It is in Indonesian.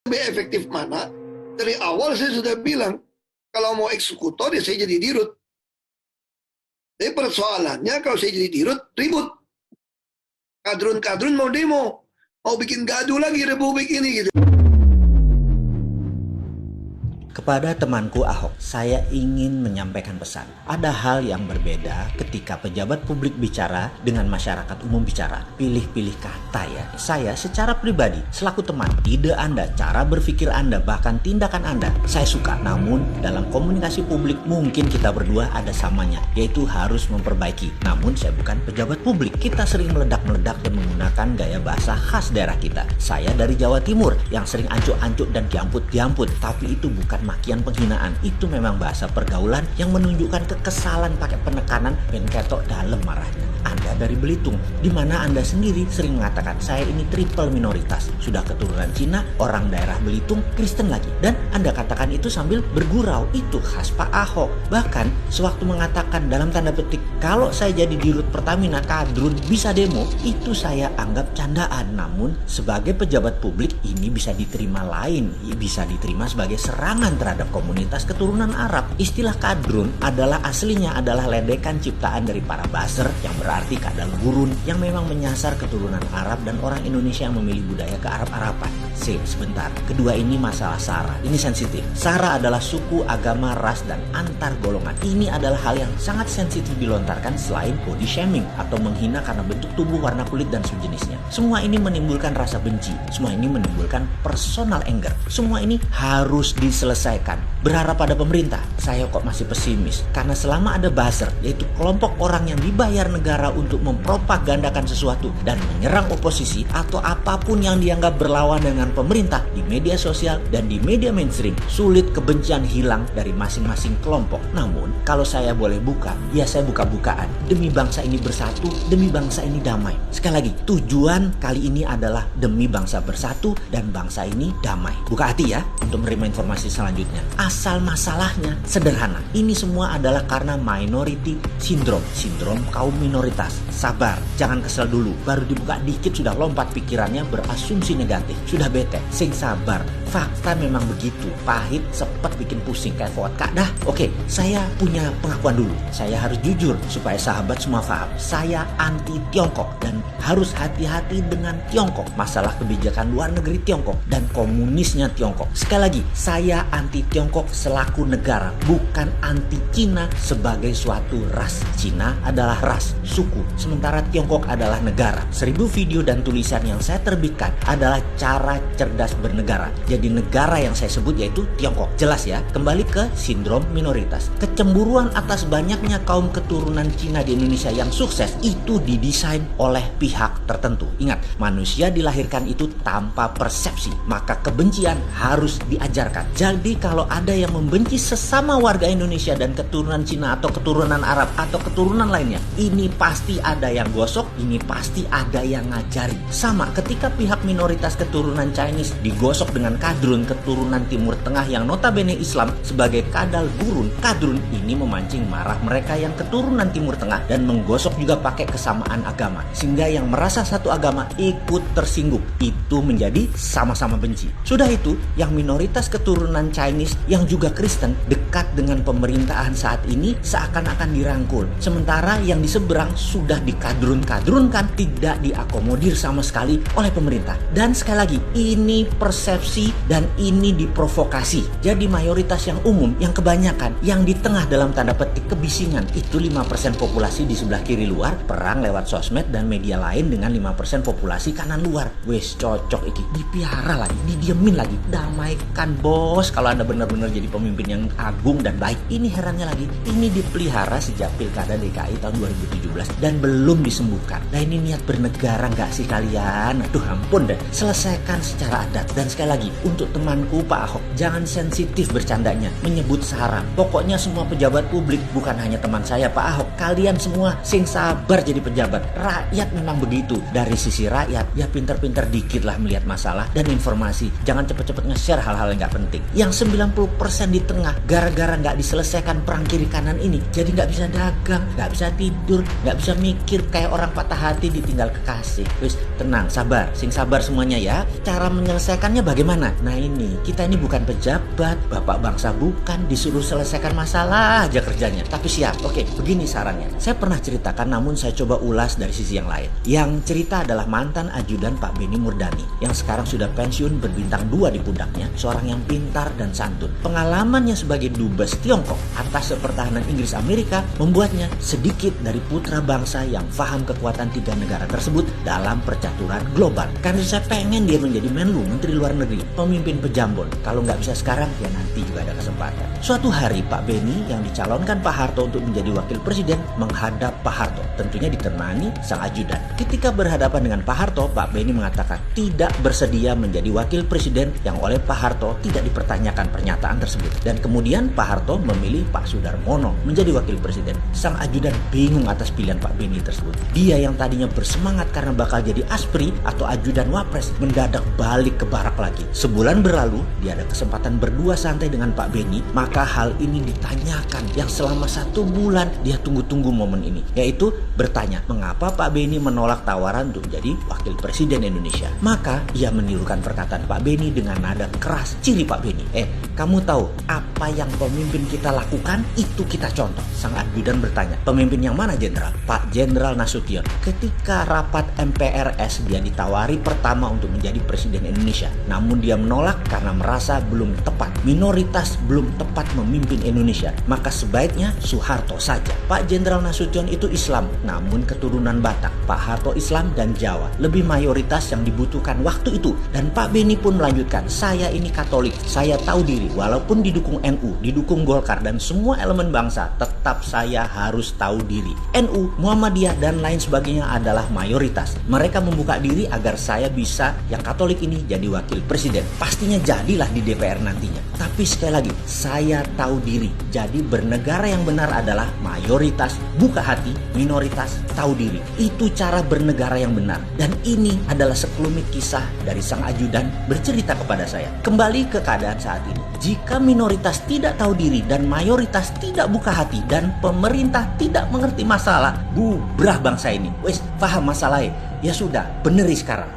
lebih efektif mana? Dari awal saya sudah bilang, kalau mau eksekutor ya saya jadi dirut. Tapi persoalannya kalau saya jadi dirut, ribut. Kadrun-kadrun mau demo, mau bikin gaduh lagi republik ini gitu. Kepada temanku Ahok, saya ingin menyampaikan pesan. Ada hal yang berbeda ketika pejabat publik bicara dengan masyarakat umum bicara. Pilih-pilih kata ya. Saya secara pribadi, selaku teman, ide Anda, cara berpikir Anda, bahkan tindakan Anda, saya suka. Namun, dalam komunikasi publik mungkin kita berdua ada samanya, yaitu harus memperbaiki. Namun, saya bukan pejabat publik. Kita sering meledak-meledak dan menggunakan gaya bahasa khas daerah kita. Saya dari Jawa Timur, yang sering ancuk-ancuk dan diamput-diamput. Tapi itu bukan makian penghinaan, itu memang bahasa pergaulan yang menunjukkan kekesalan pakai penekanan dan ketok dalam marahnya. Anda dari Belitung, di mana Anda sendiri sering mengatakan saya ini triple minoritas, sudah keturunan Cina, orang daerah Belitung, Kristen lagi, dan Anda katakan itu sambil bergurau. Itu khas Pak Ahok. Bahkan sewaktu mengatakan dalam tanda petik kalau saya jadi dirut Pertamina kadrun bisa demo, itu saya anggap candaan. Namun sebagai pejabat publik ini bisa diterima lain, bisa diterima sebagai serangan terhadap komunitas keturunan Arab. Istilah kadrun aslinya adalah ledekan ciptaan dari para buzzer yang berarti kadal gurun yang memang menyasar keturunan Arab dan orang Indonesia yang memilih budaya ke Arab-Araban. Sebentar. Kedua ini masalah SARA. Ini sensitif. SARA adalah suku, agama, ras, dan antar golongan. Ini adalah hal yang sangat sensitif dilontarkan selain body shaming atau menghina karena bentuk tubuh, warna kulit, dan sejenisnya. Semua ini menimbulkan rasa benci. Semua ini menimbulkan personal anger. Semua ini harus diselesaikan. Berharap pada pemerintah, saya kok masih pesimis. Karena selama ada buzzer, yaitu kelompok orang yang dibayar negara untuk mempropagandakan sesuatu dan menyerang oposisi atau apapun yang dianggap berlawan dengan pemerintah di media sosial dan di media mainstream, sulit kebencian hilang dari masing-masing kelompok. Namun, kalau saya boleh buka, ya saya buka-bukaan. Demi bangsa ini bersatu, demi bangsa ini damai. Sekali lagi, tujuan kali ini adalah demi bangsa bersatu dan bangsa ini damai. Buka hati ya untuk menerima informasi selanjutnya. Asal masalahnya sederhana. Ini semua adalah karena minority syndrome, sindrom kaum minoritas. Sabar, jangan kesel dulu. Baru dibuka dikit sudah lompat pikirannya berasumsi negatif. Sudah bete, sing sabar. Fakta memang begitu, pahit, sepet, bikin pusing kayak vodka. Dah, oke, saya punya pengakuan dulu. Saya harus jujur supaya sahabat semua paham. Saya anti Tiongkok dan harus hati-hati dengan Tiongkok. Masalah kebijakan luar negeri Tiongkok dan komunisnya Tiongkok. Sekali lagi, saya anti Tiongkok selaku negara, bukan anti Cina sebagai suatu ras. Cina adalah ras, suku, sementara Tiongkok adalah negara. 1000 video dan tulisan yang saya terbitkan adalah cara cerdas bernegara. Jadi negara yang saya sebut yaitu Tiongkok. Jelas ya, kembali ke sindrom minoritas. Kecemburuan atas banyaknya kaum keturunan Cina di Indonesia yang sukses itu didesain oleh pihak tertentu. Ingat, manusia dilahirkan itu tanpa persepsi, maka kebencian harus diajarkan. Jadi kalau ada yang membenci sesama warga Indonesia dan keturunan Cina atau keturunan Arab atau keturunan lainnya, ini pasti ada yang gosok, ini pasti ada yang ngajari. Sama ketika pihak minoritas keturunan Chinese digosok dengan kadrun keturunan Timur Tengah yang notabene Islam sebagai kadal gurun, kadrun ini memancing marah mereka yang keturunan Timur Tengah dan menggosok juga pakai kesamaan agama, sehingga yang merasa satu agama ikut tersinggung. Itu menjadi sama-sama benci. Sudah itu, yang minoritas keturunan Chinese yang juga Kristen dekat dengan pemerintahan saat ini seakan-akan dirangkul, sementara yang di seberang sudah dikadrun-kadrunkan, tidak diakomodir sama sekali oleh pemerintah. Dan sekali lagi, ini persepsi dan ini diprovokasi. Jadi mayoritas yang umum, yang kebanyakan, yang di tengah dalam tanda petik kebisingan, itu 5% populasi di sebelah kiri luar, perang lewat sosmed dan media lain dengan 5% populasi kanan luar. Wes cocok iki, dipiara lagi, didiemin lagi, damaikan bos kalau Anda benar-benar jadi pemimpin yang agung dan baik. Ini herannya lagi, ini dipelihara sejak Pilkada DKI tahun 2017 dan belum disembuhkan. Nah ini niat bernegara nggak sih kalian? Aduh ampun deh, selesaikan secara adat. Dan sekali lagi, untuk temanku Pak Ahok, jangan sensitif bercandanya, menyebut SARA. Pokoknya semua pejabat publik, bukan hanya teman saya Pak Ahok, kalian semua sing sabar jadi pejabat. Rakyat memang begitu. Dari sisi rakyat, ya pinter-pinter dikit lah melihat masalah dan informasi. Jangan cepet-cepet nge-share hal-hal yang nggak penting. Yang 90% di tengah, gara-gara nggak diselesaikan perang kiri kanan ini, jadi nggak bisa dagang, nggak bisa tidur, nggak bisa mikir, kayak orang patah hati ditinggal kekasih. Wis tenang, sabar, sing sabar semuanya ya. Cara menyelesaikannya bagaimana? Nah ini, kita ini bukan pejabat, bapak bangsa bukan, disuruh selesaikan masalah aja kerjanya. Tapi siap, oke, begini sarannya. Saya pernah ceritakan namun saya coba ulas dari sisi yang lain. Yang cerita adalah mantan ajudan Pak Benny Murdani, yang sekarang sudah pensiun berbintang 2 di pundaknya, seorang yang pintar dan santun. Pengalamannya sebagai dubes Tiongkok atas pertahanan Inggris Amerika membuatnya sedikit dari putra bangsa yang paham kekuatan 3 negara tersebut dalam percaturan global. Karena saya pengen dia menjadi Menlu, Menteri Luar Negeri, pemimpin pejambon. Kalau nggak bisa sekarang, ya nanti juga ada kesempatan. Suatu hari Pak Benny yang dicalonkan Pak Harto untuk menjadi wakil presiden menghadap Pak Harto, tentunya ditemani sang ajudan. Ketika berhadapan dengan Pak Harto, Pak Benny mengatakan tidak bersedia menjadi wakil presiden yang oleh Pak Harto tidak dipertanyakan pernyataan tersebut. Dan kemudian Pak Harto memilih Pak Sudarmono menjadi wakil presiden. Sang ajudan bingung atas pilihan Pak Benny tersebut. Dia yang tadinya bersemangat karena bakal jadi aspri atau ajudan wapres mendadak balik ke barak lagi. Sebulan berlalu, dia ada kesempatan berdua santai dengan Pak Benny, maka hal ini ditanyakan yang selama 1 bulan dia tunggu-tunggu momen ini, yaitu bertanya mengapa Pak Benny menolak tawaran untuk menjadi wakil presiden Indonesia. Maka ia menirukan perkataan Pak Benny dengan nada keras, ciri Pak Benny. Kamu tahu apa yang pemimpin kita lakukan? Itu kita contoh. Sang ajudan bertanya, pemimpin yang mana jenderal? Pak Jenderal Nasution. Ketika rapat MPRS dia ditawari pertama untuk menjadi presiden Indonesia, namun dia menolak karena merasa belum tepat, minoritas belum tepat memimpin Indonesia. Maka sebaiknya Soeharto saja. Pak Jenderal Nasution itu Islam, namun keturunan Batak. Pak Harto Islam dan Jawa, lebih mayoritas yang dibutuhkan waktu itu. Dan Pak Benny pun melanjutkan, saya ini Katolik, saya tahu diri, walaupun didukung NU, didukung Golkar dan semua elemen bangsa, tetap saya harus tahu diri. NU, Muhammadiyah dan lain sebagainya adalah mayoritas. Mereka membuka diri agar saya bisa yang Katolik ini jadi wakil presiden. Pastinya jadilah di DPR nantinya. Tapi sekali lagi, saya tahu diri. Jadi bernegara yang benar adalah mayoritas buka hati, minoritas tahu diri. Itu cara bernegara yang benar. Dan ini adalah sekelumit kisah dari sang ajudan bercerita kepada saya. Kembali ke keadaan saat ini. Jika minoritas tidak tahu diri dan mayoritas tidak buka hati dan pemerintah tidak mengerti masalah, bubrah bangsa ini. Wes, paham masalahnya? Ya sudah, beneri sekarang.